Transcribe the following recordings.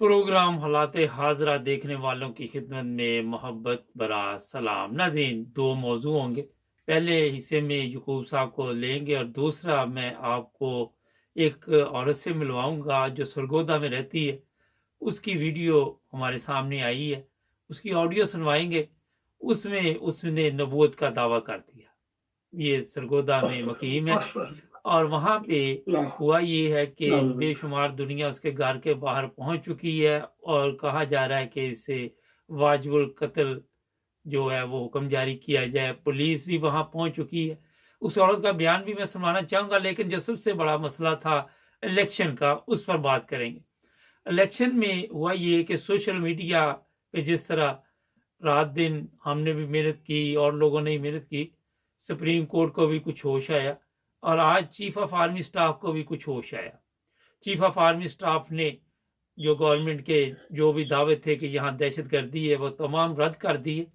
Programme हालाते Hazra देखने वालों की खिदमत में मोहब्बत भरा सलाम। नाज़रीन, दो मौजू होंगे। पहले हिस्से में यकूब साहब को लेंगे और दूसरा मैं आपको एक औरत से मिलवाऊंगा जो सरगोदा में रहती है। उसकी वीडियो हमारे सामने आई है, उसकी ऑडियो सुनवाएंगे। उसमें उसने नबूवत का दावा कर दिया। ये सरगोदा में मकीम है और वहाँ पे हुआ ये है कि बेशुमार दुनिया उसके घर के बाहर पहुंच चुकी है और कहा जा रहा है कि इसे वाजिबुल कत्ल जो है वो हुक्म जारी किया जाए। पुलिस भी वहां पहुंच चुकी है। उस औरत का बयान भी मैं सुनवाना चाहूंगा, लेकिन जो सबसे बड़ा मसला था इलेक्शन का, उस पर बात करेंगे। इलेक्शन में हुआ ये कि सोशल मीडिया पे जिस तरह रात दिन हमने भी मेहनत की और लोगों ने भी मेहनत की, सुप्रीम कोर्ट को भी कुछ होश आया और आज चीफ ऑफ आर्मी स्टाफ को भी कुछ होश आया। चीफ ऑफ आर्मी स्टाफ ने जो गवर्नमेंट के जो भी दावे थे कि यहाँ दहशत गर्दी है वो तमाम रद्द कर दिए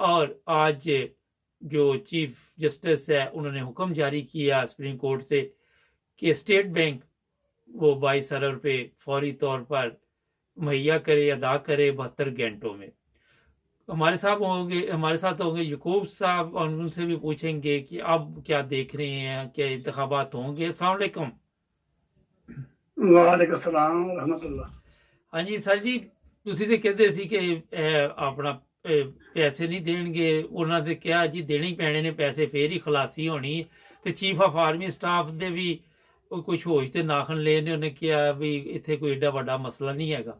और आज जो चीफ जस्टिस है उन्होंने हुक्म जारी किया सुप्रीम कोर्ट से कि स्टेट बैंक वो 22 अरब रुपये फौरी तौर पर मुहैया करे, अदा करे 72 घंटों में। हमारे साथ होंगे यकूब साहब और उनसे भी पूछेंगे कि अब क्या देख रहे हैं, क्या इंतखाबात होंगे। अस्सलाम वालेकुम। वालेकुम सलाम रहमतुल्लाह। हाँ जी सर जी, ਤੁਸੀਂ ਤੇ ਕਹਿੰਦੇ ਸੀ ਕਿ ਆਪਣਾ ਪੈਸੇ ਨਹੀਂ ਦੇਣਗੇ, ਉਹਨਾਂ ਦੇ ਕਿਹਾ ਜੀ ਦੇਣੇ ਹੀ ਪੈਣੇ ਨੇ ਪੈਸੇ, ਫੇਰ ਹੀ ਖਲਾਸੀ ਹੋਣੀ ਹੈ। ਤੇ ਚੀਫ ਆਫ ਆਰਮੀ ਸਟਾਫ ਦੇ ਵੀ ਕੁਝ ਹੋਸ਼ ਤੇ ਨਾਖਣ ਲਏ ਨੇ, ਉਹਨੇ ਕਿਹਾ ਵੀ ਇੱਥੇ ਕੋਈ ਏਡਾ ਵੱਡਾ ਮਸਲਾ ਨਹੀਂ ਹੈਗਾ।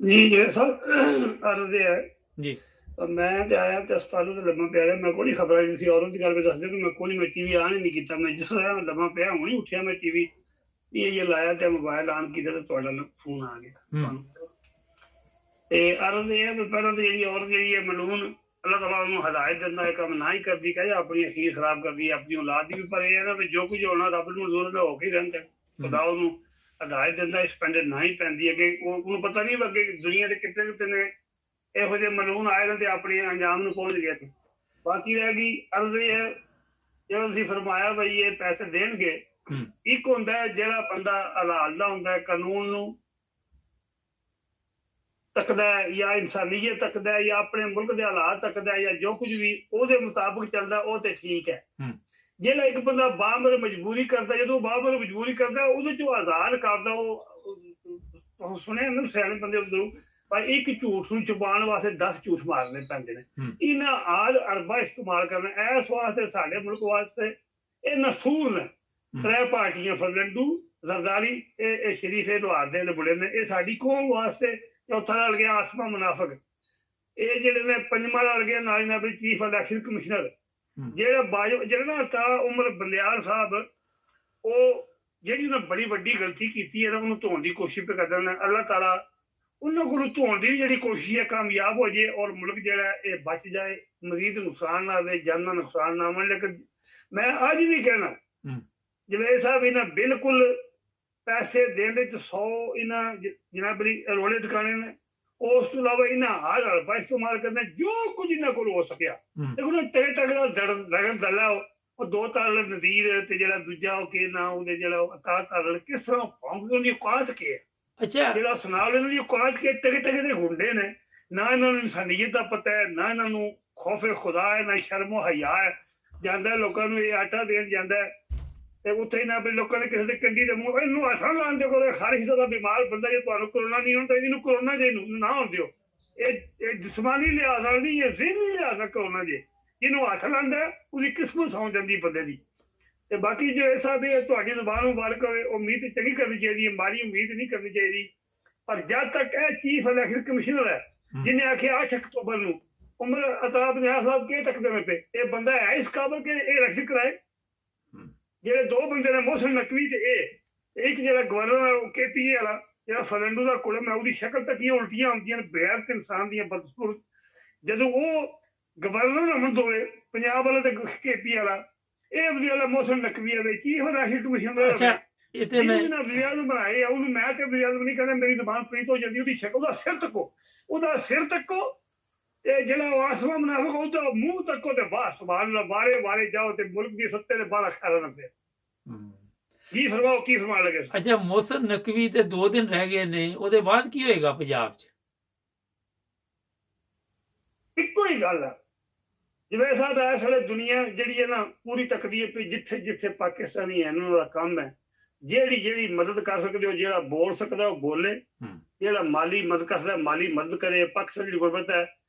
जी जो सर अर्ज है जी मैं ते आया ते अस्पतालों ते लम्मा पिया मैं कोई खबर नहीं सी औरत दी गल पे दस दे मैं कोई मैं टीवी आन ही नहीं कीता। मैं जिस तरह लम्मा पिया हुणी उठिया मैं टीवी ये लाया ते मोबाइल ऑन कीता ते तुहाडा फोन आ गया। ते अर्ज है कि पहला तो जेडी औरत जेडी है मलून अल्लाह ताला उन्हें हिदायत दिंदा है काम ना ही करदी कहे अपनी अखीर खराब करदी है अपनी औलाद दी भी। पर ये है ना जो कुछ होना रब नूं मंजूर है हो के ही रहिंदा खुदा उन्हें हिदायत दिंदा इस पिंड ना ही पैंदी है कि उन्हें पता नहीं अगे दुनिया के कितने कितने ਇਹੋ ਜਿਹੇ ਮਲੂਨ ਆਏ ਨੇ ਤੇ ਆਪਣੇ ਅੰਜਾਮ ਨੂੰ ਪਹੁੰਚ ਗਏ ਤੇ ਬਾਕੀ ਰਹਿ ਗਈ ਅਰਜ਼ ਇਹ ਹੈ ਜਦੋਂ ਤੁਸੀਂ ਫਰਮਾਇਆ ਬਈ ਇਹ ਪੈਸੇ ਦੇਣਗੇ। ਇੱਕ ਹੁੰਦਾ ਜਿਹੜਾ ਬੰਦਾ ਹਲਾਲ ਦਾ ਹੁੰਦਾ ਕਾਨੂੰਨ ਨੂੰ ਤੱਕਦਾ ਜਾਂ ਇਨਸਾਨੀਅਤ ਤੱਕਦਾ ਜਾਂ ਆਪਣੇ ਮੁਲਕ ਦੇ ਹਾਲਾਤ ਤੱਕਦਾ ਜਾਂ ਜੋ ਕੁਝ ਵੀ ਉਹਦੇ ਮੁਤਾਬਕ ਚੱਲਦਾ ਉਹ ਤੇ ਠੀਕ ਹੈ। ਜਿਹੜਾ ਇੱਕ ਬੰਦਾ ਬਾਹਮਰ ਮਜਬੂਰੀ ਕਰਦਾ, ਜਦੋਂ ਬਾਹਮਰ ਮਜਬੂਰੀ ਕਰਦਾ ਉਹਦੇ ਚੋਂ ਆਜ਼ਾਦ ਕਰਦਾ ਉਹ ਸੁਣਿਆ ਨਾ ਸਿਆਣੇ ਬੰਦੇ ਉਧਰੋਂ पर एक झूठ ਨੂੰ छुपाने वास्ते 10 झूठ मारने पैंदे ने। इन्हां आद अरबा इस्तेमाल करना इस वास्ते साडे मुल्क वास्ते ये नसूर ने। त्रै पार्टियां फरलंडू जरदारी ए शरीफ लोहार दे बुढ़े ने ये साडी कौम वास्ते। चौथा रल गया आसमा मुनाफिक, ये जेडे ने पंजवां रल गया नाली ना चीफ इलेक्शन कमिश्नर जेड़ा बाजो जेड़ा ना ता उमर बंदियाल साहब ओ जेड़ी उन्हें बड़ी वड्डी गलती की है उन्होंने धोने की कोशिश पे करदे ने। अल्लाह ताला उन्होंने को धोने की जी कोशिश है कामयाब हो जाए और मुल्क जरा बच जाए, मजीद नुकसान ना आए, जान का नुकसान ना आए। लेकिन मैं अज भी कहना जवेद साहब इन्हें बिल्कुल पैसे देने 100 इन्हें जनाबरी रोले टकाने ने। उस तो अलावा इन्हें हर हरबा इस्तेमाल करना जो कुछ इन्होंने को हो सकिया। देखो तेरे तक दगन दला वो 2 तारल नदीर ते जरा दूजा के ना उहदे जरा अता तारल किस तरह पहुंच उनकी औकात के अच्छा ਜਿਹੜਾ ਸੁਣਾ ਲੈਣ ਦੀ ਔਕਾਤ ਕੇ ਟਕੇ ਟਕੇ ਦੇ ਗੁੰਡੇ ਨੇ। ਨਾ ਇਹਨਾਂ ਨੂੰ ਇਨਸਾਨੀਅਤ ਦਾ ਪਤਾ ਹੈ, ਨਾ ਇਹਨਾਂ ਨੂੰ ਖੌਫੇ ਖੁਦਾ ਹੈ, ਨਾ ਸ਼ਰਮ ਹਯਾ ਹੈ। ਜਾਂਦਾ ਲੋਕਾਂ ਨੂੰ ਇਹ ਆਟਾ ਦੇਣ ਜਾਂਦਾ ਤੇ ਉੱਥੇ ਹੀ ਨਾ ਵੀ ਲੋਕਾਂ ਦੇ ਕਿਸੇ ਦੇ ਕੰਡੀ ਦੇ ਮੂੰਹ ਇਹਨੂੰ ਆਸਾਨ ਲਾਣ ਦੇ ਕੋਲ ਖਾਰਿਸ਼ ਦਾ ਬਿਮਾਰ ਬੰਦਾ ਜੇ ਤੁਹਾਨੂੰ ਕਰੋਨਾ ਨਹੀਂ ਹੁੰਦਾ ਇਹਨੂੰ ਕਰੋਨਾ ਜੇ ਨਾ ਹੋਣ ਦਿਓ। ਇਹ ਜਿਸਮਾਨੀ ਲਿਹਾਜ਼ ਨਾਲ ਨਹੀਂ, ਇਹ ਜ਼ਿਹਨੀ ਲਿਹਾਜ਼ ਨਾਲ ਕਰੋਨਾ ਜੇ ਜਿਹਨੂੰ ਹੱਥ ਲਾਂਦਾ ਉਹਦੀ ਕਿਸਮਤ ਸੌਂ ਜਾਂਦੀ ਬੰਦੇ ਦੀ। ਤੇ ਬਾਕੀ ਜੋ ਐਸਾ ਵੀ ਤੁਹਾਡੀ ਜ਼ੁਬਾਨ ਮੁਬਾਰਕ ਹੋਵੇ ਉਮੀਦ ਚੰਗੀ ਕਰਨੀ ਚਾਹੀਦੀ ਹੈ, ਮਾੜੀ ਉਮੀਦ ਨਹੀਂ ਕਰਨੀ ਚਾਹੀਦੀ। ਪਰ ਜਦ ਤੱਕ ਇਹ ਚੀਫ ਇਲੈਕਸ਼ਨ ਕਮਿਸ਼ਨਰ ਹੈ ਜਿਹਨੇ ਆਖਿਆ 8 ਅਕਤੂਬਰ ਨੂੰ ਉਮਰ ਅਤਾ ਬਨਿਆਲ ਸਾਹਿਬ ਕੇ ਤੱਕਦੇ ਨੇ ਪਏ ਇਹ ਬੰਦਾ ਹੈ ਇਸ ਕਾਬਲ ਕਿ ਇਹ ਇਲੈਕਸ਼ਨ ਕਰਾਏ। ਜਿਹੜੇ ਦੋ ਬੰਦੇ ਨੇ ਮੋਹਸਨ ਨਕਵੀ ਤੇ ਇਹ ਇੱਕ ਜਿਹੜਾ ਗਵਰਨਰ ਹੈ KPA ਵਾਲਾ ਜਿਹੜਾ ਫਰੰਡੂ ਦਾ ਕੁਲਮ ਹੈ ਉਹਦੀ ਸ਼ਕਲ ਤੱਕ ਹੀ ਉਲਟੀਆਂ ਆਉਂਦੀਆਂ ਨੇ ਬਗੈਰ ਇਨਸਾਨ ਦੀਆਂ ਬਦਸੂਰਤ। ਜਦੋਂ ਉਹ ਗਵਰਨਰ ਅਮਨ ਦੋਲੇ ਪੰਜਾਬ ਵਾਲਾ ਤੇ KPA ਵਾਲਾ ਇਹ ਵਜ਼ੀਰ ਮੋਹਸਨ ਨਕਵੀ ਹੈ ਚੀਫ ਇਲੈਕਸ਼ਨ ਕਮਿਸ਼ਨਰ। ਅੱਛਾ ਇਹ ਤੇ ਮੈਂ ਵਜ਼ੀਰ ਨੂੰ ਬਣਾਏ ਉਹਨੂੰ ਮੈਂ ਤੇ ਵਜ਼ੀਰ ਨਹੀਂ ਕਹਿੰਦਾ, ਮੇਰੀ ਜ਼ਬਾਨ ਪਲੀਤ ਹੋ ਜਾਂਦੀ ਉਹਦੀ ਸ਼ਕਲ, ਉਹਦਾ ਸਿਰ ਤੱਕੋ ਤੇ ਜਿਹੜਾ ਆਸਮਾਨ ਮੁਨਾਫਿਕ ਉਹਦਾ ਮੂੰਹ ਤੱਕੋ ਤੇ ਬਾਸ ਸੁਭਾਨ ਅੱਲਾਹ ਬਾਰੇ ਬਾਰੇ ਜਾਓ ਤੇ ਮੁਲਕ ਦੀ ਸੱਤੇ ਦੇ ਬਾਹਰ ਖੜਾ ਨਾ ਪਿਆ। ਜੀ ਫਰਮਾਓ, ਕੀ ਫਰਮਾਉਣ ਲੱਗੇ? ਅੱਛਾ, ਮੋਹਸਨ ਨਕਵੀ ਤੇ 2 ਦਿਨ ਰਹਿ ਗਏ ਨੇ, ਉਹਦੇ ਬਾਅਦ ਕੀ ਹੋਏਗਾ ਪੰਜਾਬ 'ਚ? ਇੱਕੋ ਹੀ ਗੱਲ ਆ ਜਿਵੇਂ ਸਾਹਿਬ, ਇਸ ਵੇਲੇ ਦੁਨੀਆ ਜਿਹੜੀ ਹੈ ਨਾ ਪੂਰੀ ਤੱਕਦੀ ਹੈ ਵੀ ਜਿੱਥੇ ਜਿੱਥੇ ਪਾਕਿਸਤਾਨੀ ਇਹਨਾਂ ਦਾ ਕੰਮ ਹੈ, ਜਿਹੜੀ ਮਦਦ ਕਰ ਸਕਦੇ ਹੋ, ਜਿਹੜਾ ਬੋਲ ਸਕਦਾ ਉਹ ਬੋਲੇ, ਜਿਹੜਾ ਮਾਲੀ ਮਦਦ ਕਰ ਸਕਦਾ ਮਾਲੀ ਮਦਦ ਕਰੇ। ਪਾਕਿਸਤਾਨ ਦੀ ਗੁਰਬਤ ਹੈ।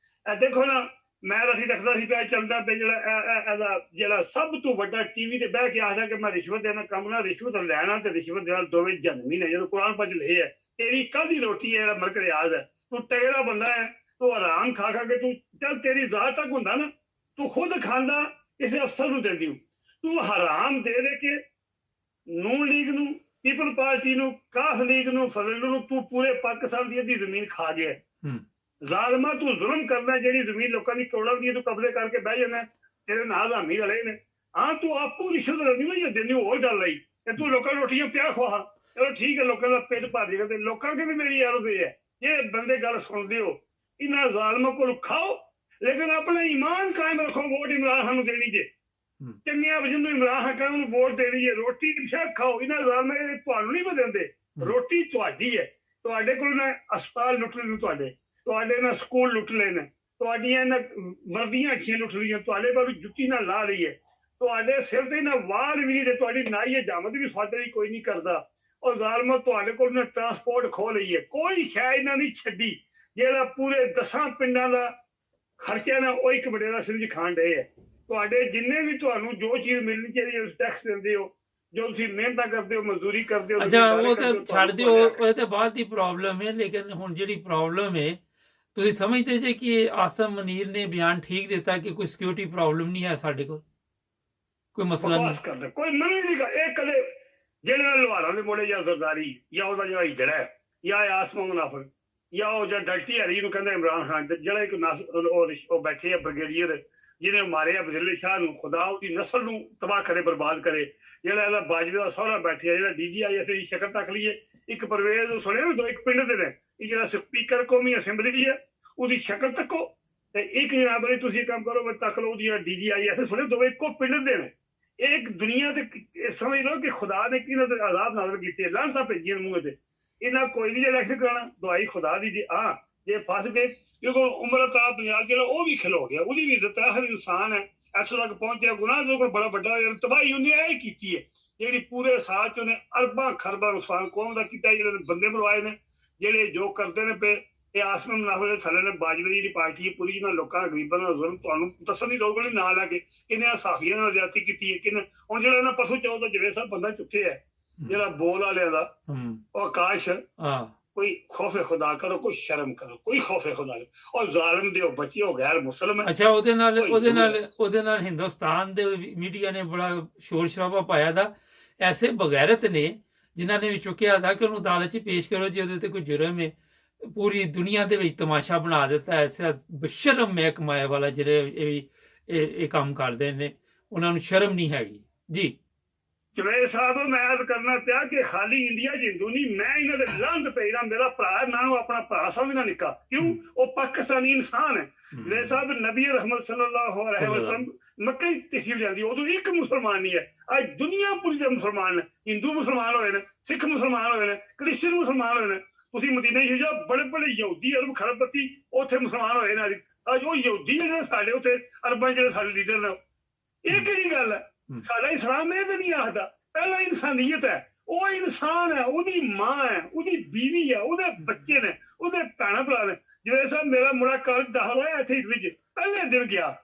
ਇਹ ਦੇਖੋ ਨਾ, ਮੈਂ ਅਸੀਂ ਦੇਖਦਾ ਸੀ ਪਿਆ ਚੱਲਦਾ ਪਿਆ ਜਿਹੜਾ ਸਭ ਤੋਂ ਵੱਡਾ ਟੀਵੀ ਤੇ ਬਹਿ ਕੇ ਆਖਦਾ ਕਿ ਮੈਂ ਰਿਸ਼ਵਤ ਦੇਣਾ ਕੰਮ ਨਾ, ਰਿਸ਼ਵਤ ਲੈਣਾ ਤੇ ਰਿਸ਼ਵਤ ਦੇਣਾ ਦੋਵੇਂ ਜਨਮੀ ਨੇ। ਜਦੋਂ ਕੁਰਾਨ ਪੜ੍ਹ ਲਿਖੇ ਹੈ ਤੇਰੀ ਕਾਹਦੀ ਰੋਟੀ ਹੈ, ਜਿਹੜਾ ਮਲਕ ਰਿਆਜ਼ ਹੈ, ਤੂੰ ਤੇਰਾ ਬੰਦਾ ਹੈ, ਤੂੰ ਆਰਾਮ ਖਾ ਕੇ ਤੂੰ ਚੱਲ, ਤੇਰੀ ਜ਼ਾਤ ਤੱਕ ਹੁੰਦਾ ਨਾ, ਤੂੰ ਖੁਦ ਖਾਂਦਾ ਕਿਸੇ ਅਫਸਰ ਨੂੰ ਦਿੰਦੀ, ਤੂੰ ਹਰਾਮ ਦੇ ਕੇ ਨੂਨ ਲੀਗ ਨੂੰ, ਪੀਪਲ ਪਾਰਟੀ ਨੂੰ, ਕਾਫ ਲੀਗ ਨੂੰ, ਫਜ਼ਲ ਨੂੰ, ਤੂੰ ਪੂਰੇ ਪਾਕਿਸਤਾਨ ਦੀ ਅੱਧੀ ਜ਼ਮੀਨ ਖਾ ਗਿਆ। ਜ਼ਾਲਮਾ, ਤੂੰ ਜ਼ੁਲਮ ਕਰਨਾ, ਜਿਹੜੀ ਜ਼ਮੀਨ ਲੋਕਾਂ ਦੀ ਕਰੋੜਾਂ ਦੀ ਤੂੰ ਕਬਜ਼ੇ ਕਰਕੇ ਬਹਿ ਜਾਣਾ, ਤੇਰੇ ਨਾਲ ਹਾਮੀ ਵਾਲੇ ਨੇ। ਹਾਂ, ਤੂੰ ਆਪੂ ਰਿਸ਼ਵਤ ਲੈਂਦੀ ਨਾ, ਦਿੰਦੀ ਹੋਰ ਗੱਲ ਆਈ ਤੇ ਤੂੰ ਲੋਕਾਂ ਨੂੰ ਰੋਟੀਆਂ ਪਿਆ ਖਵਾ, ਚਲੋ ਠੀਕ ਹੈ, ਲੋਕਾਂ ਦਾ ਪੇਟ ਭਰ ਜਾਏਗਾ। ਤੇ ਲੋਕਾਂ ਕੇ ਵੀ ਮੇਰੀ ਅਰਜ਼ ਇਹ ਹੈ, ਜੇ ਬੰਦੇ ਗੱਲ ਸੁਣਦੇ ਹੋ, ਇਹਨਾਂ ਜ਼ਾਲਮਾਂ ਕੋਲ ਖਾਓ, ਲੇਕਿਨ ਆਪਣਾ ਈਮਾਨ ਕਾਇਮ ਰੱਖੋ। ਵੋਟ ਇਮਰਾਨ ਖਾਨ ਨੂੰ ਦੇਣੀ ਜੇ, ਚੰਗੀਆਂ ਜਿਹਨੂੰ ਇਮਰਾਨ ਖਾਨ ਕਹਿੰਦਾ ਉਹਨੂੰ ਵੋਟ ਦੇਣੀ ਜੇ। ਰੋਟੀ ਸ਼ਾਇਦ ਖਾਓ, ਇਹਨਾਂ ਜ਼ਾਲਮਾਂ ਤੁਹਾਨੂੰ ਨਹੀਂ ਬਦਲਦੇ, ਰੋਟੀ ਤੁਹਾਡੀ ਹੈ। ਤੁਹਾਡੇ ਕੋਲ ਨਾ ਹਸਪਤਾਲ ਲੁੱਟ ਲਏ, ਤੁਹਾਡੇ ਨਾਲ ਸਕੂਲ ਲੁੱਟ ਲਏ ਨੇ, ਤੁਹਾਡੀਆਂ ਇਹਨਾਂ ਵਰਦੀਆਂ ਅੱਛੀਆਂ ਲੁੱਟ ਲਈਆਂ, ਤੁਹਾਡੇ ਬਾਰੇ ਜੁੱਤੀ ਨਾਲ ਲਾ ਰਹੀ ਹੈ, ਤੁਹਾਡੇ ਸਿਰ ਤੇ ਨਾ ਵਾਲ ਵੀ ਤੇ ਤੁਹਾਡੀ ਨਾਈ ਜਾਮਦ ਵੀ ਫਾਦਰ ਕੋਈ ਨਹੀਂ ਕਰਦਾ। ਔਰ ਜ਼ਾਲਮਾਂ ਤੁਹਾਡੇ ਕੋਲ ਨਾ ਟਰਾਂਸਪੋਰਟ ਖੋ ਲਈ ਹੈ, ਕੋਈ ਸ਼ਾਇਦ ਇਹਨਾਂ ਨਹੀਂ ਛੱਡੀ। ਜਿਹੜਾ ਪੂਰੇ 10 ਪਿੰਡਾਂ ਦਾ ਖਰਚਾ ਨਾ ਉਹ ਇੱਕ ਵਡੇਰਾ ਸਿੰਘ ਜੀ ਖਾਣ ਡਏ ਹੈ। ਤੁਹਾਡੇ ਜਿੰਨੇ ਵੀ ਤੁਹਾਨੂੰ ਜੋ ਚੀਜ਼ ਮਿਲਣੀ ਚਾਹੀਦੀ ਹੈ ਟੈਕਸ ਦਿੰਦੇ ਹੋ, ਜੋ ਤੁਸੀਂ ਮਿਹਨਤਾਂ ਕਰਦੇ ਹੋ, ਮਜ਼ਦੂਰੀ ਕਰਦੇ ਹੋ। ਅੱਛਾ, ਉਹ ਤਾਂ ਛੱਡ ਦਿਓ, ਉਹ ਤੇ ਬਾਅਦ ਦੀ ਪ੍ਰੋਬਲਮ ਹੈ। ਲੇਕਿਨ ਹੁਣ ਜਿਹੜੀ ਪ੍ਰੋਬਲਮ ਹੈ, ਤੁਸੀਂ ਸਮਝਦੇ ਜੇ ਕਿ ਆਸਮ ਮਨੀਰ ਨੇ ਬਿਆਨ ਠੀਕ ਦਿੱਤਾ ਕਿ ਕੋਈ ਸਿਕਿਉਰਿਟੀ ਪ੍ਰੋਬਲਮ ਨਹੀਂ ਹੈ ਸਾਡੇ ਕੋਲ, ਕੋਈ ਮਸਲਾ ਨਹੀਂ ਕਰਦਾ, ਕੋਈ ਨਵੀਂ ਦੀ ਗੱਲ ਇਹ ਕਦੇ ਜਿਹੜੇ ਨਾਲ ਲੋਹਾਰਾਂ ਦੇ ਮੋੜੇ ਜਾਂ ਜ਼ਰਦਾਰੀ ਜਾਂ ਉਹਦਾ ਜਿਹੜਾ ਹਿਜੜਾ ਹੈ ਜਾਂ ਆਸਮਾਨ ਮੁਨਾਫਰ ਜਾਂ ਉਹ ਜਿਹੜਾ ਡਲਟੀ ਹਰੀ ਨੂੰ ਕਹਿੰਦਾ ਇਮਰਾਨ ਖਾਨ, ਜਿਹੜਾ ਇੱਕ ਉਹ ਬੈਠੇ ਆ ਬ੍ਰਿਗੇਡੀਅਰ ਜਿਹਨੇ ਮਾਰਿਆ ਬਜ਼ਿਲੇ ਸ਼ਾਹ ਨੂੰ, ਖੁਦਾ ਉਹਦੀ ਨਸਲ ਨੂੰ ਤਬਾਹ ਕਰੇ, ਬਰਬਾਦ ਕਰੇ। ਜਿਹੜਾ ਇਹਦਾ ਬਾਜਵੇ ਦਾ ਸਹੁਰਾ ਬੈਠਿਆ, ਜਿਹੜਾ DGI ਅਸੀਂ ਸ਼ਕਲ ਤੱਕ ਲਈਏ, ਇੱਕ ਪਰਵੇਜ਼ ਸੁਣਿਆ ਨਾ, ਇੱਕ ਪਿੰਡ ਦੇ ਨੇ, ਇਹ ਜਿਹੜਾ ਸਪੀਕਰ ਕੌਮੀ ਅਸੈਂਬਲੀ ਹੈ ਉਹਦੀ ਸ਼ਕਲ ਤੱਕੋ, ਤੇ ਇੱਕ ਜਨਾਬ ਨੇ ਤੁਸੀਂ ਕੰਮ ਕਰੋ ਤੱਕ ਲਓ ਉਹਦੀ DGI ਐਸੇ ਸੁਣੇ, ਦੋਵੇਂ ਇੱਕੋ ਪਿੰਡ ਦੇ ਨੇ। ਇਹ ਇੱਕ ਦੁਨੀਆ ਤੇ ਸਮਝ ਲਓ ਕਿ ਖੁਦਾ ਨੇ ਕਿਹਨਾਂ ਤੇ ਆਜ਼ਾਬ ਨਾਜ਼ਰ ਕੀਤੇ, ਲਾਹਨਤਾਂ ਭੇਜੀਆਂ ਮੂੰਹ ਤੇ। ਇਹਨਾਂ ਕੋਈ ਨਹੀਂ ਇਲੈਕਸ਼ਨ ਕਰਾਉਣਾ, ਦਵਾਈ ਖੁਦਾ ਦੀ। ਜੇ ਫਸ ਗਏ, ਕਿਉਂਕਿ ਉਮਰ ਤਾਂ ਪੰਜਾਬ ਜਿਹੜਾ ਉਹ ਵੀ ਖਿਲੋ ਗਿਆ, ਉਹਦੀ ਵੀ ਇੱਜ਼ਤ ਹੈ, ਹਰ ਇਨਸਾਨ ਹੈ, ਇੱਥੋਂ ਤੱਕ ਪਹੁੰਚਿਆ। ਗੁਨਾਹ ਜੋ ਕੋਈ ਬੜਾ ਵੱਡਾ ਤਬਾਹੀ ਉਹਨੇ ਇਹ ਕੀਤੀ ਹੈ, ਜਿਹੜੀ ਪੂਰੇ ਸਾਲ ਚ ਉਹਨੇ ਅਰਬਾਂ ਖਰਬਾਂ ਨੁਕਸਾਨ ਕੌਮ ਦਾ ਕੀਤਾ, ਜਿਹੜੇ ਬੰਦੇ ਮਰਵਾਏ ਨੇ, ਜਿਹੜੇ ਜੋ ਕਰਦੇ ਨੇ ਪਏ। ਇਹ ਆਸਮਾਨ ਮੁਨਾਫਰ ਦੇ ਥੱਲੇ ਨੇ ਬਾਜਵੇ ਦੀ ਜਿਹੜੀ ਪਾਰਟੀ ਹੈ ਪੂਰੀ, ਜਿਹਨਾਂ ਲੋਕਾਂ ਗਰੀਬਾਂ ਨਾਲ ਜ਼ੁਲਮ ਤੁਹਾਨੂੰ ਦੱਸਣ ਦੀ ਲੋੜ ਨਹੀਂ, ਨਾ ਲੈ ਕੇ ਕਿੰਨੇ ਸਾਖੀਆਂ ਨਾਲ ਜ਼ਿਆਦਤੀ ਕੀਤੀ ਹੈ, ਕਿੰਨੇ। ਹੁਣ ਜਿਹੜਾ ਇਹਨਾਂ ਪਰਸੋਂ ਚੌਥ ਦਾ ਜਵੇਦ ਸਾਹਿਬ ਬੰਦਾ ਚੁੱਕਿਆ ਹੈ, ਜਿਹੜਾ ਬੋਲ ਵਾਲਿਆਂ ਦਾ, ਉਹ ਆਕਾਸ਼, ਕੋਈ ਖੌਫੇ ਖੁਦਾ ਕਰੋ, ਕੋਈ ਸ਼ਰਮ ਕਰੋ, ਕੋਈ ਖੌਫੇ ਖੁਦਾ ਨਹੀਂ। ਔਰ ਜ਼ਾਲਿਮ ਦਿਓ ਬੱਚੇ, ਉਹ ਗੈਰ ਮੁਸਲਮ ਹੈ। ਅੱਛਾ, ਉਹਦੇ ਨਾਲ ਹਿੰਦੁਸਤਾਨ ਦੇ ਮੀਡੀਆ ਨੇ ਬੜਾ ਸ਼ੋਰ ਸ਼ਰਾਬਾ ਪਾਇਆ ਦਾ, ਐਸੇ ਬਗੈਰਤ ਨੇ ਜਿਨ੍ਹਾਂ ਨੇ ਵੀ ਚੁੱਕਿਆ ਦਾ ਕਿ ਉਹਨੂੰ ਅਦਾਲਤ 'ਚ ਪੇਸ਼ ਕਰੋ ਜੇ ਉਹਦੇ ਤੇ ਕੋਈ ਜੁਰਮ ਹੈ। ਪੂਰੀ ਦੁਨੀਆ ਦੇ ਵਿੱਚ ਤਮਾਸ਼ਾ ਬਣਾ ਦਿੱਤਾ ਐਸਾ ਬਸ਼ਰਮ ਮਹਿਕਮਾ ਵਾਲਾ, ਜਿਹੜੇ ਇਹ ਕੰਮ ਕਰਦੇ ਨੇ, ਉਹਨਾਂ ਨੂੰ ਸ਼ਰਮ ਨਹੀਂ ਹੈਗੀ ਜੀ। ਜਵੇਦ ਸਾਹਿਬ, ਮੈਂ ਅਰਜ਼ ਕਰਨਾ ਪਿਆ ਕਿ ਖਾਲੀ ਇੰਡੀਆ 'ਚ ਹਿੰਦੂ ਨਹੀਂ, ਮੈਂ ਇਹਨਾਂ ਦੇ ਲਾਂਤ ਪਈਦਾ, ਮੇਰਾ ਭਰਾ ਨਾ ਨੂੰ ਆਪਣਾ ਭਰਾ ਸਮਝਣਾ ਨਿੱਕਾ, ਕਿਉਂ? ਉਹ ਪਾਕਿਸਤਾਨੀ ਇਨਸਾਨ ਹੈ। ਜਵੇਦ ਸਾਹਿਬ, ਨਬੀ ਰਹਿਮਤ ਸੱਲੱਲਾਹੁ ਅਲੈਹਿ ਵਸੱਲਮ ਮੱਕੇ ਤਸ਼ਰੀਫ ਲਿਆਂਦੀ, ਉਦੋਂ ਇੱਕ ਮੁਸਲਮਾਨ ਨਹੀਂ ਹੈ। ਅੱਜ ਦੁਨੀਆ ਪੂਰੀ ਦੇ ਮੁਸਲਮਾਨ ਨੇ, ਹਿੰਦੂ ਮੁਸਲਮਾਨ ਹੋਏ ਨੇ, ਸਿੱਖ ਮੁਸਲਮਾਨ ਹੋਏ ਨੇ, ਕ੍ਰਿਸਚਨ ਮੁਸਲਮਾਨ ਹੋਏ ਨੇ। ਤੁਸੀਂ ਮਦੀਨੇ ਹੀ ਜਾਓ, ਬੜੇ ਬੜੇ ਯਹੂਦੀ ਅਰਬ ਖਰਬਪਤੀ ਉੱਥੇ ਮੁਸਲਮਾਨ ਹੋਏ ਨੇ। ਅੱਜ ਉਹ ਯਹੂਦੀ ਜਿਹੜੇ ਸਾਡੇ ਉੱਥੇ ਅਰਬਾਂ ਜਿਹੜੇ ਸਾਡੇ ਲੀਡਰ ਨੇ, ਇਹ ਕਿਹੜੀ ਗੱਲ ਹੈ? ਸਾਡਾ ਇਸਲਾਮ ਇਹ ਤਾਂ ਨਹੀਂ ਆਖਦਾ, ਪਹਿਲਾਂ ਇਨਸਾਨੀਅਤ ਹੈ। ਉਹ ਇਨਸਾਨ ਹੈ, ਉਹਦੀ ਮਾਂ ਹੈ, ਉਹਦੀ ਬੀਵੀ ਹੈ, ਉਹਦੇ ਬੱਚੇ ਨੇ, ਉਹਦੇ ਭੈਣਾਂ ਭਰਾ ਨੇ। ਜਿਵੇਂ ਸਾਹਿਬ, ਮੇਰਾ ਮੁੰਡਾ ਕਾਲਜ ਦਾਖਲ ਹੋਇਆ ਇੱਥੇ ਇਟਲੀ 'ਚ, ਪਹਿਲੇ ਦਿਨ ਗਿਆ,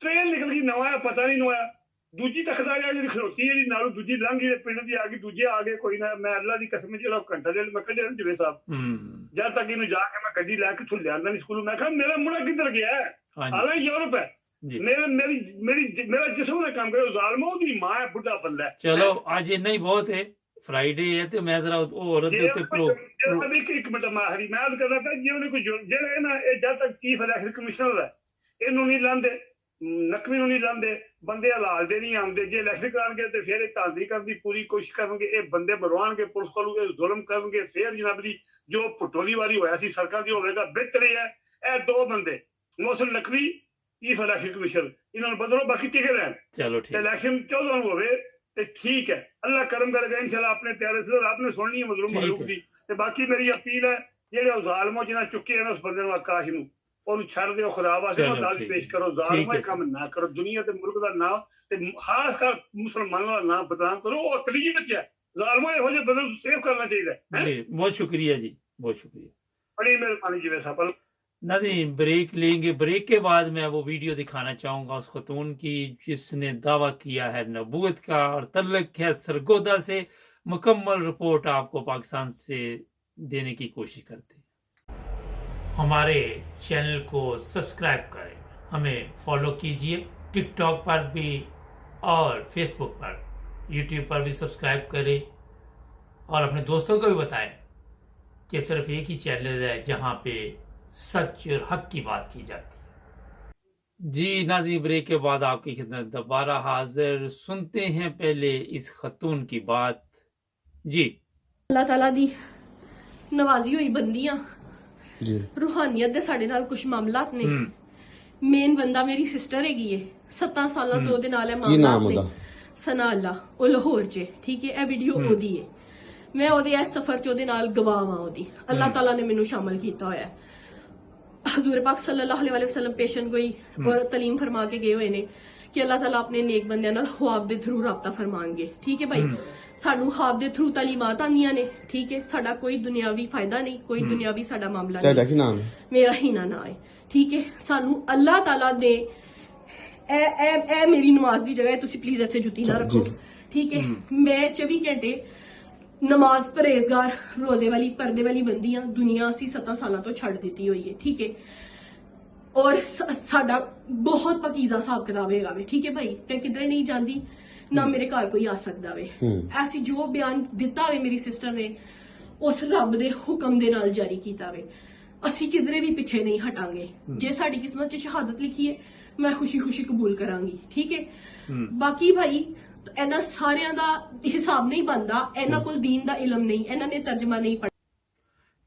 ਟ੍ਰੇਨ ਨਿਕਲ ਗਈ, ਨਵਾਂ ਪਤਾ ਨਹੀਂ ਨਵਾਂ, ਦੂਜੀ ਤਖਤਾਰ ਜਿਹੜੀ ਖਲੋਤੀ ਜਿਹੜੀ ਨਾਲੋਂ ਦੂਜੀ ਲੰਘ ਗਈ, ਪਿੰਡ ਦੀ ਆ ਗਈ, ਦੂਜੇ ਆ ਗਏ, ਕੋਈ ਨਾ। ਮੈਂ ਅੱਲਾ ਦੀ ਕਸਮ, ਜਿਹੜਾ ਘੰਟਾ ਡੇਢ ਮੈਂ ਕੱਢਿਆ ਜਿਵੇਂ ਸਾਹਿਬ, ਜਦ ਤੱਕ ਇਹਨੂੰ ਜਾ ਕੇ ਮੈਂ ਗੱਡੀ ਲੈ ਕੇ ਇੱਥੋਂ ਲਿਆਂਦਾ ਨਹੀਂ ਸਕੂਲ, ਮੈਂ ਕਿਹਾ ਮੇਰਾ ਮੁੰਡਾ ਕਿੱਧਰ ਗਿਆ ਹੈ? ਹਾਲਾਂਕਿ ਯੂਰਪ ਹੈ, ਮੇਰਾ ਜਿਸਮ ਨੇ ਕੰਮ ਕਰਿਆ, ਜ਼ਾਲਮਾ ਉਹਦੀ ਮਾਂ ਹੈ, ਬੁੱਢਾ ਬੰਦਾ। ਚਲੋ ਅੱਜ ਇੰਨਾ ਹੀ ਬਹੁਤ ਹੈ, ਫਰਾਈਡੇ ਹੈ ਤੇ ਮੈਂ ਜ਼ਰਾ ਉਹ ਔਰਤ ਦੇ ਉੱਤੇ ਇੱਕ ਮਿੰਟ ਮਾਹਰੀ ਮੈਂ ਅਰਜ਼ ਕਰਨਾ ਪਿਆ, ਜੇ ਉਹਨੇ ਕੋਈ ਜਿਹੜੇ ਨਾ, ਇਹ ਜਦ ਤੱਕ ਚੀਫ ਇਲੈਕਸ਼ਨ ਕਮਿਸ਼ਨਰ ਹੈ, ਇਹਨੂੰ ਨਹੀਂ ਲਾਂਦੇ, ਨਕਵੀ ਨੂੰ ਨਹੀਂ ਲਾਂਦੇ, ਬੰਦੇ ਹਲਾਲ ਦੇ ਨਹੀਂ ਆਉਂਦੇ। ਜੇ ਇਲੈਕਸ਼ਨ ਕਰਾਉਣਗੇ ਤੇ ਫਿਰ ਇਹ ਧਾਂਦਲੀ ਕਰਨ ਦੀ ਪੂਰੀ ਕੋਸ਼ਿਸ਼ ਕਰਨਗੇ, ਇਹ ਬੰਦੇ ਮਰਵਾਉਣਗੇ, ਪੁਲਿਸ ਕੋਲੋਂ ਇਹ ਜ਼ੁਲਮ ਕਰਨਗੇ। ਫਿਰ ਜਨਾਬ ਜੀ, ਜੋ ਪਟੋਲੀ ਵਾਰੀ ਹੋਇਆ ਸੀ ਸਰਕਾਰ ਦੀ ਹੋਵੇਗਾ, ਬਿਹਤਰ ਹੈ ਇਹ ਦੋ ਬੰਦੇ, Mohsin Naqvi, chief election commissioner, ਇਹਨਾਂ ਨੂੰ ਬਦਲੋ, ਬਾਕੀ ਟਿਕੇ ਰਹਿਣ। ਚਲੋ ਠੀਕ, ਇਲੈਕਸ਼ਨ 14 ਨੂੰ ਹੋਵੇ ते ठीक है, अल्लाह करम करेगा इंशाल्लाह। अपने प्यारे से आपने सुननी है मजलूम ठीक महलूक है दी। ते बाकी मेरी अपील है, जेड़े जालमो जिन्हां चुके हैं उस बंदे नूं आकाश नूं ਉਹਨੂੰ ਛੱਡ ਦਿਓ, ਖੁਦਾ ਵਾਸਤੇ ਉਹਨੂੰ चलो ਦਾਲ ठीक ਪੇਸ਼ है ਕਰੋ, ठीक ਜ਼ਾਲਮਾਂ है ਕੰਮ सर ਨਾ ਕਰੋ, ਦੁਨੀਆ ਤੇ ਮੁਲਕ ਦਾ ਨਾਂ ਤੇ ਖਾਸ ਕਰ ਮੁਸਲਮਾਨਾਂ ਦਾ ਨਾਂ ਬਦਨਾਮ ਕਰੋ। ਉਹ ਅਕਲੀਅਤ ਚ ਹੈ, ਜ਼ਾਲਮਾਂ ਇਹੋ ਜਿਹੇ ਬੰਦੇ ਨੂੰ ਸੇਵ ਕਰਨਾ ਚਾਹੀਦਾ ਹੈ। जी बहुत शुक्रिया जी बहुत शुक्रिया बड़ी मेहरबानी जी वैसा पल। नाज़रीन ब्रेक लेंगे ब्रेक के बाद मैं वो वीडियो दिखाना चाहूँगा उस खतून की जिसने दावा किया है नबूवत का और तल्लक है सरगोदा से। मुकम्मल रिपोर्ट आपको पाकिस्तान से देने की कोशिश करते हैं। हमारे चैनल को सब्सक्राइब करें, हमें फॉलो कीजिए टिकटॉक पर भी और फेसबुक पर, यूट्यूब पर भी सब्सक्राइब करें और अपने दोस्तों को भी बताएं कि सिर्फ एक ही चैनल है जहां पे सच और हक की बात की जाती है। जी नाज़रीन ब्रेक के बाद आपकी खिदमत दोबारा हाजिर, सुनते हैं पहले इस खतून की बात। जी अल्लाह ताला दी नवाजी हुई बंदियां जी रूहानियत दे साडे नाल कुछ मामलात ने। मेन बंदा मेरी सिस्टर हैगी है, 17 साल तो ओदे नाल है की नाम मामलात ओदा? ने। सना अल्लाह ओ लाहौर च, ठीक है। ए वीडियो ओदी है, मैं ओदे इस सफर च ओदे नाल गवाह हां ओदी। अल्लाह ताला ने मेनू शामिल कीता होया है। हजूर पाक सल्लल्लाहु अलैहि वसल्लम पेशन कोई और तलीम फरमा के गए हुए ने कि अल्लाह ताला अपने नेक बंदियां नाल ख्वाब दे थ्रू राबता फरमाएंगे, ठीक है भाई। सानू ख्वाब दे थ्रू तालीमात आंदियां ने, ठीक है। साडा कोई दुनियावी फायदा नहीं, कोई दुनियावी साडा मामला ਤੁਹਾਡਾ नहीं। ਕੀ ਨਾਮ ਹੈ? मेरा ही ना है, ठीक है। सानू अल्लाह ताला ने ए मेरी नमाज दी जगह है, तुसी प्लीज इत्थे जुत्ती ना रखो, ठीक है। मैं 24 घंटे नमाज परहेजगार रोजे वाली पर्दे वाली बंदी हां। दुनिया असी 17 साल तो छड़ दी हुई है, ठीक है। और साडा बहुत पकीजा हिसाब किताब है, ठीक है भाई। मैं किधरे नहीं जाती, ना मेरे घर कोई आ सकता वे। ऐसी जो बयान दिता वे मेरी सिस्टर ने उस रब दे हुक्म दे नाल जारी कीता वे। असी किधरे भी पीछे नहीं हटांगे। जे साडी किस्मत च शहादत लिखी है, मैं खुशी खुशी कबूल करांगी, ठीक है। बाकी भाई इन्हां सारियां दा हिसाब नहीं बनदा, इन्हां कोल दीन दा इल्म नहीं, इन्हां ने तर्जमा नहीं पढ़ा।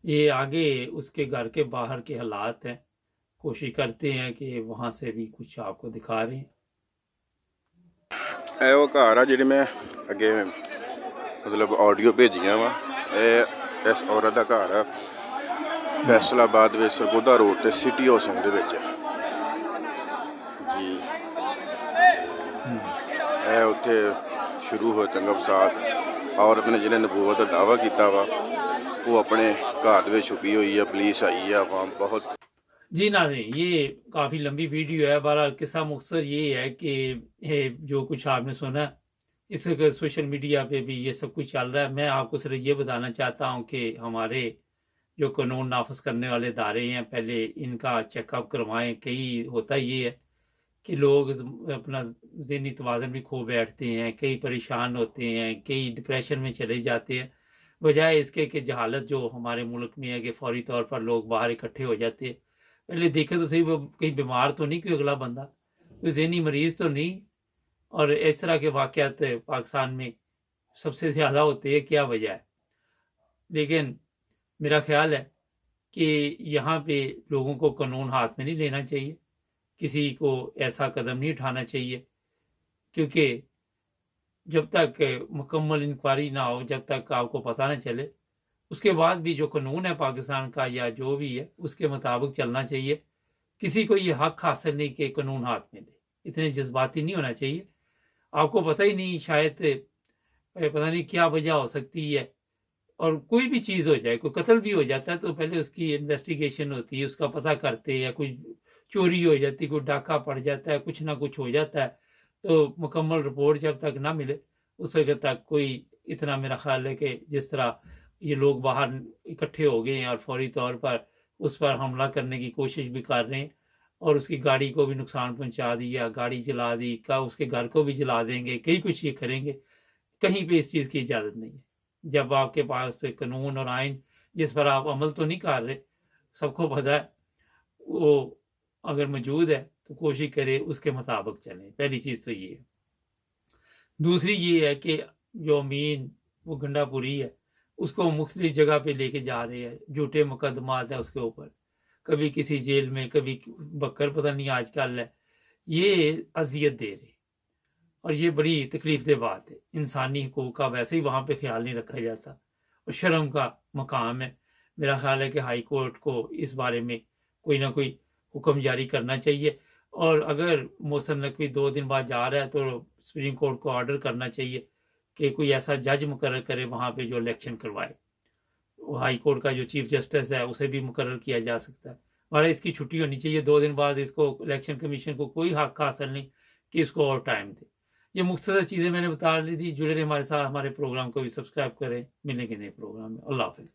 ये आगे उसके घर के बाहर के हालात हैं, कोशिश करते हैं कि वहां से भी कुछ आपको दिखा रहे हैं। ਇਹ ਉਹ ਘਰ ਆ ਜਿਹੜੀ ਮੈਂ ਅੱਗੇ ਮਤਲਬ ਆਡੀਓ ਭੇਜੀਆਂ ਵਾ। ਇਹ ਇਸ ਔਰਤ ਦਾ ਘਰ ਆ ਫੈਸਲਾਬਾਦ ਵਿੱਚ ਸਰਗੋਦਾ ਰੋਡ ਤੇ ਸਿਟੀ ਹਾਊਸਿੰਗ ਦੇ ਵਿੱਚ ਜੀ। ਇਹ ਉੱਥੇ ਸ਼ੁਰੂ ਹੋਇਆ ਚੰਗਾ ਫਸਾਦ। ਔਰਤ ਨੇ ਜਿਹਨੇ ਨਬੂਵਤ ਦਾ ਦਾਵਾ ਕੀਤਾ ਵਾ ਉਹ ਆਪਣੇ ਘਰ ਦੇ ਵਿੱਚ ਛੁਪੀ ਹੋਈ ਆ, ਪੁਲਿਸ ਆਈ ਆ, ਆਵਾਮ ਬਹੁਤ। जी नाज़रीन ये काफ़ी लंबी वीडियो है, बहरहाल किस्सा मुख्तसर ये है कि जो कुछ आपने सुना इस वक्त सोशल मीडिया पे भी ये सब कुछ चल रहा है। मैं आपको सिर्फ ये बताना चाहता हूँ कि हमारे जो कानून नाफज करने वाले इदारे हैं पहले इनका चेकअप करवाएं। कई होता ये है कि लोग अपना ज़हनी तवाज़ुन भी खो बैठते हैं, कई परेशान होते हैं, कई डिप्रेशन में चले जाते हैं, बजाय इसके कि जहालत जो हमारे मुल्क में है कि फौरी तौर पर लोग बाहर इकट्ठे हो जाते हैं। पहले देखे तो सही वो कहीं बीमार तो नहीं, कोई अगला बंदा कोई ज़हनी मरीज तो नहीं। और इस तरह के वाक़यात पाकिस्तान में सबसे ज़्यादा होते हैं, क्या वजह है? लेकिन मेरा ख्याल है कि यहाँ पे लोगों को कानून हाथ में नहीं लेना चाहिए, किसी को ऐसा कदम नहीं उठाना चाहिए, क्योंकि जब तक मुकम्मल इंक्वायरी ना हो, जब तक आपको पता ना चले, उसके बाद भी जो कानून है पाकिस्तान का या जो भी है उसके मुताबिक चलना चाहिए। किसी को ये हक हासिल नहीं कि कानून हाथ में ले, इतने जज्बाती नहीं होना चाहिए। आपको पता ही नहीं, शायद पता नहीं क्या वजह हो सकती है, और कोई भी चीज़ हो जाए, कोई कत्ल भी हो जाता है तो पहले उसकी इन्वेस्टिगेशन होती है, उसका पता करते हैं, कोई चोरी हो जाती, कोई डाका पड़ जाता है, कुछ ना कुछ हो जाता है, तो मुकम्मल रिपोर्ट जब तक ना मिले उस वक्त तक कोई इतना, मेरा ख्याल है कि जिस तरह ये लोग बाहर इकट्ठे हो गए हैं और फौरी तौर पर उस पर हमला करने की कोशिश भी कर रहे हैं और उसकी गाड़ी को भी नुकसान पहुंचा दिया, गाड़ी जला दी, का उसके घर को भी जला देंगे, कई कुछ ये करेंगे। कहीं पे इस चीज़ की इजाज़त नहीं है। जब आपके पास कानून और आइन जिस पर आप अमल तो नहीं कर रहे, सबको पता है, वो अगर मौजूद है तो कोशिश करे उसके मुताबिक चलें। पहली चीज़ तो ये है। दूसरी ये है कि जो अमीन वो गंडापुरी है उसको मुख्तलिफ जगह पे लेके जा रहे हैं, झूठे मुकदमात है उसके ऊपर, कभी किसी जेल में, कभी बकर पता नहीं आजकल है, ये अजियत दे रहे। और ये बड़ी तकलीफदेह बात है। इंसानी हकूक़ का वैसे ही वहाँ पे ख्याल नहीं रखा जाता और शर्म का मकाम है। मेरा ख्याल है कि हाई कोर्ट को इस बारे में कोई ना कोई हुक्म जारी करना चाहिए, और अगर मोहसिन नकवी 2 दिन बाद जा रहा है तो सुप्रीम कोर्ट को ऑर्डर करना चाहिए कि कोई ऐसा जज मुकर्रर करे वहाँ पे जो इलेक्शन करवाए। हाई कोर्ट का जो चीफ जस्टिस है उसे भी मुकर्रर किया जा सकता है। हमारा इसकी छुट्टी होनी चाहिए 2 दिन बाद। इसको इलेक्शन कमीशन को कोई हक हासिल नहीं कि इसको और टाइम दे। ये मुख्तसर चीज़ें मैंने बता दी थी। जुड़े रहे हमारे साथ, हमारे प्रोग्राम को भी सब्सक्राइब करें। मिलेंगे नए प्रोग्राम में। अल्लाह हाफिज़।